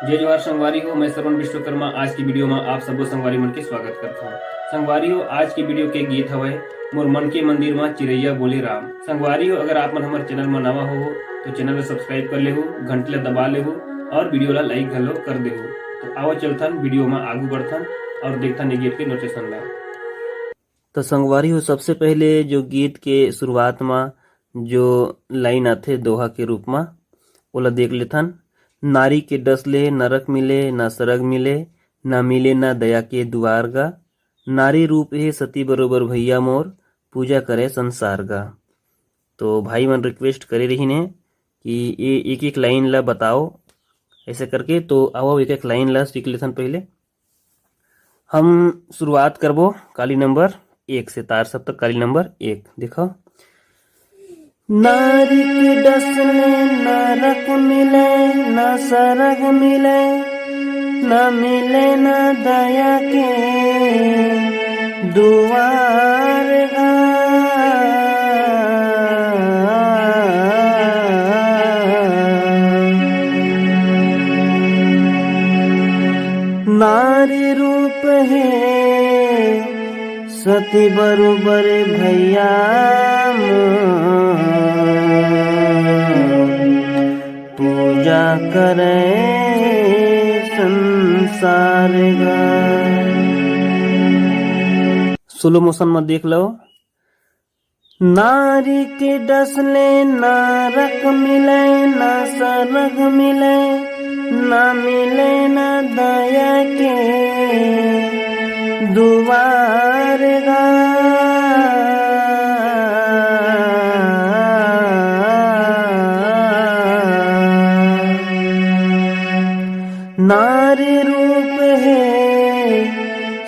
जय जवाहर संगवारी हो। मैं श्रवण विश्वकर्मा आज की वीडियो में आप सबो संगवारी मन के स्वागत करता हूँ। संगवारी हो, आज की वीडियो के गीत हवे मोर मन के मंदिर में चिरैया बोले राम। संगवारी हो, अगर आप मन हमारे चैनल में नवा हो तो चैनल को सब्सक्राइब कर ले हो, घंटी ला दबा ले हो और वीडियो ला लाइक घलो कर दे हो। तो आओ चलथन वीडियो में आगू बढ़थन और देखथन ये गीत के नोटेशन ला। तो संगवारी हो, सबसे पहले जो गीत के शुरुआत में जो लाइन आथे दोहा के रूप में ओला देख लेथन। नारी के डसले नरक मिले, ना सरग मिले, ना मिले ना दया के दुआर गा। नारी रूप है सती बरोबर भैया मोर, पूजा करे संसार गा। तो भाई मन रिक्वेस्ट करे रही ने कि ये एक एक लाइन ला बताओ ऐसे करके। तो आओ एक एक लाइन ला सीख लेथन। पहले हम शुरुआत करबो काली नंबर 1 से, तार सब तक काली नंबर 1 देखो। नारी के डसले नरक मिले, ना सरग मिले, ना मिले ना दया के दुआर गा। नारी रूप है सती बरोबर भैया मोर, पूजा करे संसार गा। स्लो मोशन में देख लो। नारी के डसले नरक मिले, ना सरग मिले, ना मिले ना दया के दुआर गा। नारी रूप है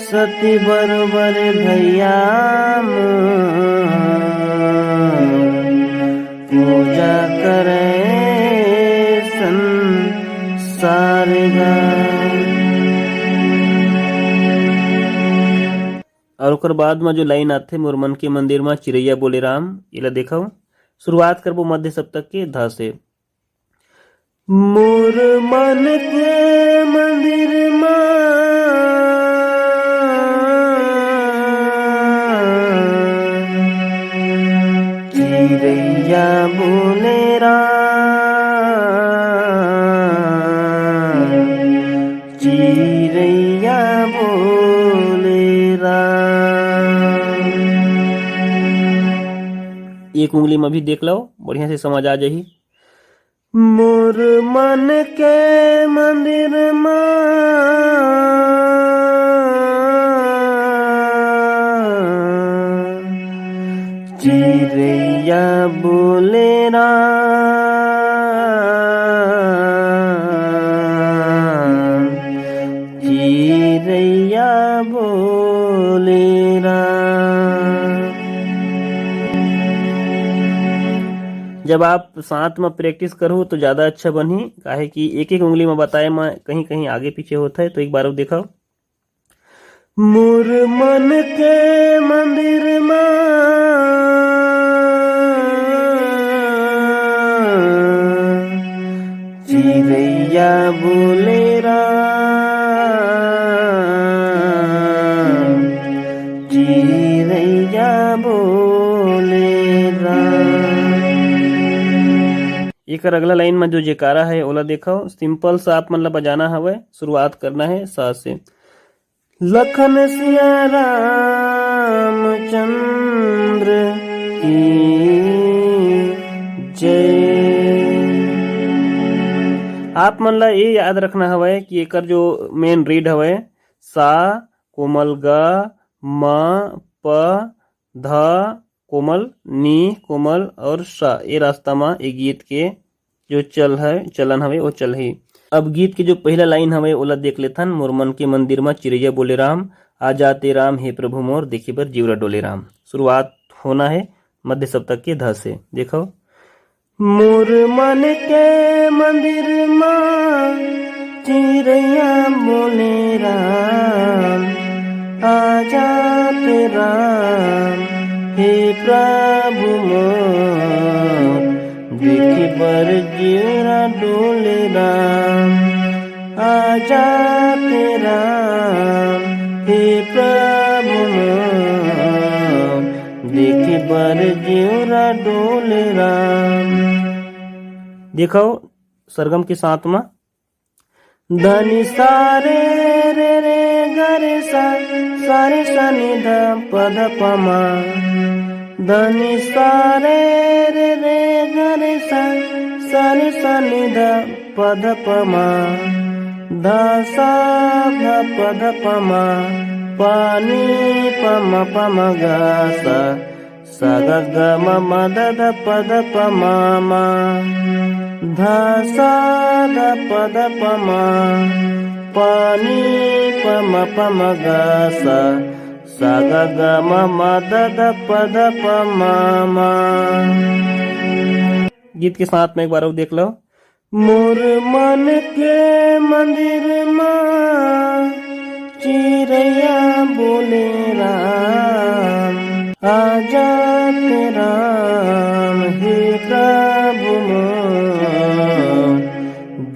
सती बरोबर भैया मोर, पूजा करे संसार गा। और ओकर बाद में जो लाइन आथे मोर मन के मंदिर में चिरैया बोले राम, इला देखो। शुरुआत करबो मध्य सप्तक के धा से। मोर मन के मंदिर में चिरैया बोले राम, चिरैया बोले राम। एक उंगली में भी देख लो, बढ़िया से समझ आ जाही। मोर मन के मंदिर में चिरैया बोले राम, चिरैया बोले राम। जब आप साथ में प्रैक्टिस करो तो ज्यादा अच्छा बनी, काहे कि एक एक उंगली में बताए में कहीं कहीं आगे पीछे होता है। तो एक बार देखो। मोर मन के मंदिर में चिरैया बोले राम, चिरैया बोले राम। एक अगला लाइन में जो जयकारा है ओला देखो। सिंपल सा आप मतलब बजाना हवे। शुरुआत करना है सा से। लखन सिया रामचंद्र की जय। आप मन ला ये याद रखना हवे कि एकर जो मेन रीड हवे सा कोमल ग, म, प, ध कोमल, नी कोमल और सा। ये रास्ता में ये गीत के जो चलन हवे वो चल ही। अब गीत के जो पहला लाइन हवे ओला देख लेथन। मोर मन के मंदिर में चिरैया बोले राम, आ जाते राम हे प्रभु मोर, देखे बर जीवरा डोले राम। शुरुआत होना है मध्य सप्तक के ध से देखो। मोर मन के मंदिर में चिरैया बोले राम, आ जाते राम हे प्रभु मोर, देखे बर जीवरा डोले राम। आजा तेरा हे प्रभु मोर देखे बर जिउरा डोले राम। देखो सरगम के साथ में धनी सारे रे रे गरे सा सारे सा निध पद पमा धनी सारे रे रे गरे सा सारे सा निध पद पमा ध सा ध पद पमा पानी पम पम गा सा सा ग ग म म द ध पद पमा मा ध सा ध पद पमा पानी पम पम गा सा सा ग ग म म द ध पद पमा मा। गीत के साथ में एक बार और देख लो। मोर मन के मंदिर मां चिरैया बोले राम आजा राम हे प्रभु मोर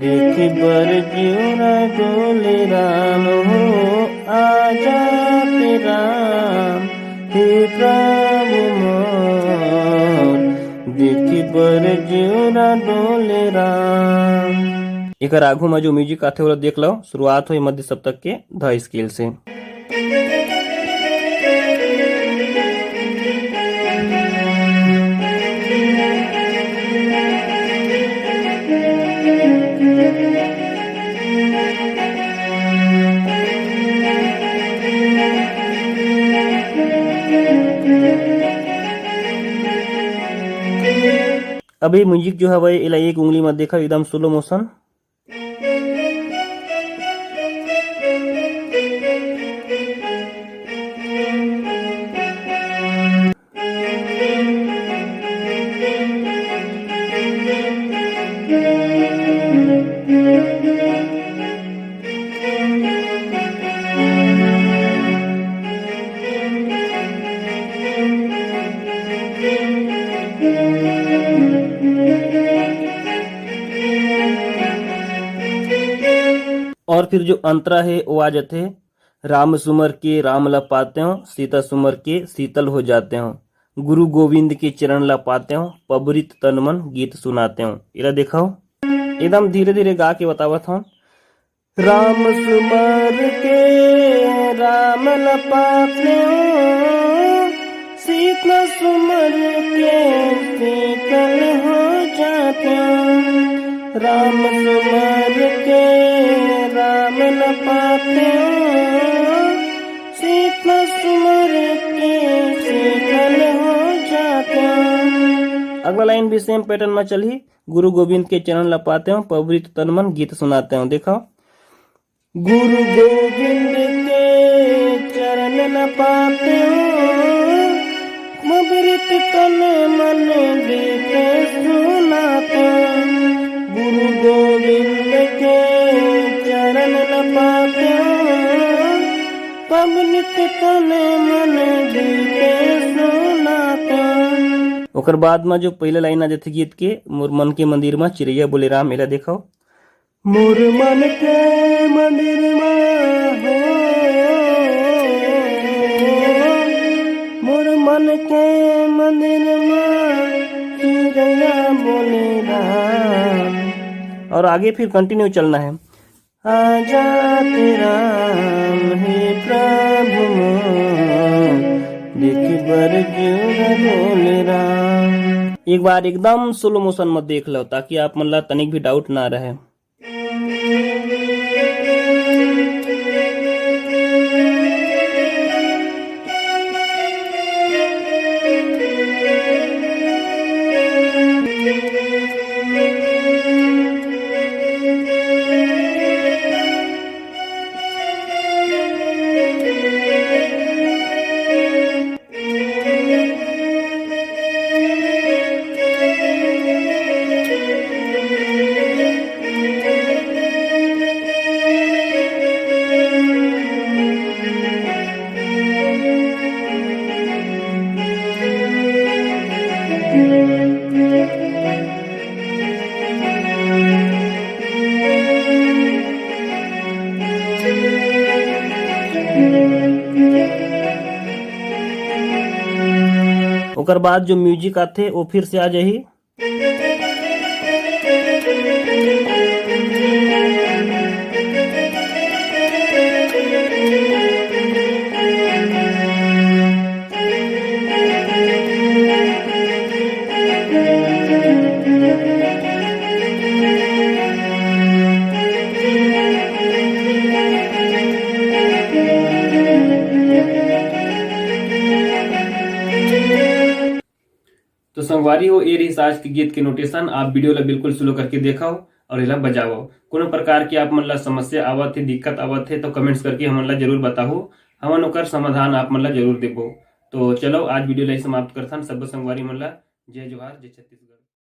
देखे बर जिउरा डोले राम हो आजा राम हे प्रभु मोर देखे बर जिउरा डोले राम। एक आघू में जो म्यूजिक आते हो देख लो। शुरुआत हुई मध्य सप्तक के ध स्केल से। अभी म्यूजिक जो है वह इला एक उंगली में देखा एकदम स्लो मोशन। और फिर जो अंतरा है वो आ जाते हैं। राम सुमर के राम ला पाते हो सीता सुमर के शीतल हो जाते हो गुरु गोविंद के चरण ला पाते हो पबरित तन मन गीत सुनाते हो। इरा देखो एकदम धीरे धीरे गा के बतावत हूँ। राम सुमर के राम ला पाते हो सीता सुमर के शीतल हो जाते हो राम सुमर के राम न पाते सीता सुमर के शीतल हो जाते। अगला लाइन भी सेम पैटर्न में चली। गुरु गोविंद के चरण ला पाते हो पवित्र तन मन गीत सुनाते हो। देखो गुरु गोविंद के चरण ला पाते हो पवित्र तन मन गीत सुनाते हो गुरु गोविंद के चरण न पाते पवित्र तन मन गीत सुनाते। ओकर बाद में जो पहले लाइन आ जाती गीत के मोर मन के मंदिर में चिरैया बोले राम। मेरा देखो मोर मन के मंदिर में हो मोर मन के मंदिर में चिरैया बोले राम। और आगे फिर कंटिन्यू चलना है। आजा राम हे प्रभु मोर देख बर जिउरा डोले राम। एक बार एकदम स्लो मोशन में देख लो ताकि आप मन ला तनिक भी डाउट ना रहे। ओकर बाद जो म्यूजिक आथे वो फिर से आ जाही। तो संगवारी हो, ये रही आज के गीत के नोटेशन। आप वीडियो ला बिल्कुल स्लो करके देखाओ और एला बजाओ। कोनो प्रकार की आप मन ला समस्या आवत है, दिक्कत आवत है तो कमेंट्स करके हमन ला जरूर बताओ। हमन ओकर समाधान आप मन ला जरूर देबो। तो चलो आज वीडियो ला समाप्त करथन। सब संगवारी मन ला जय जोहार, जय छत्तीसगढ़।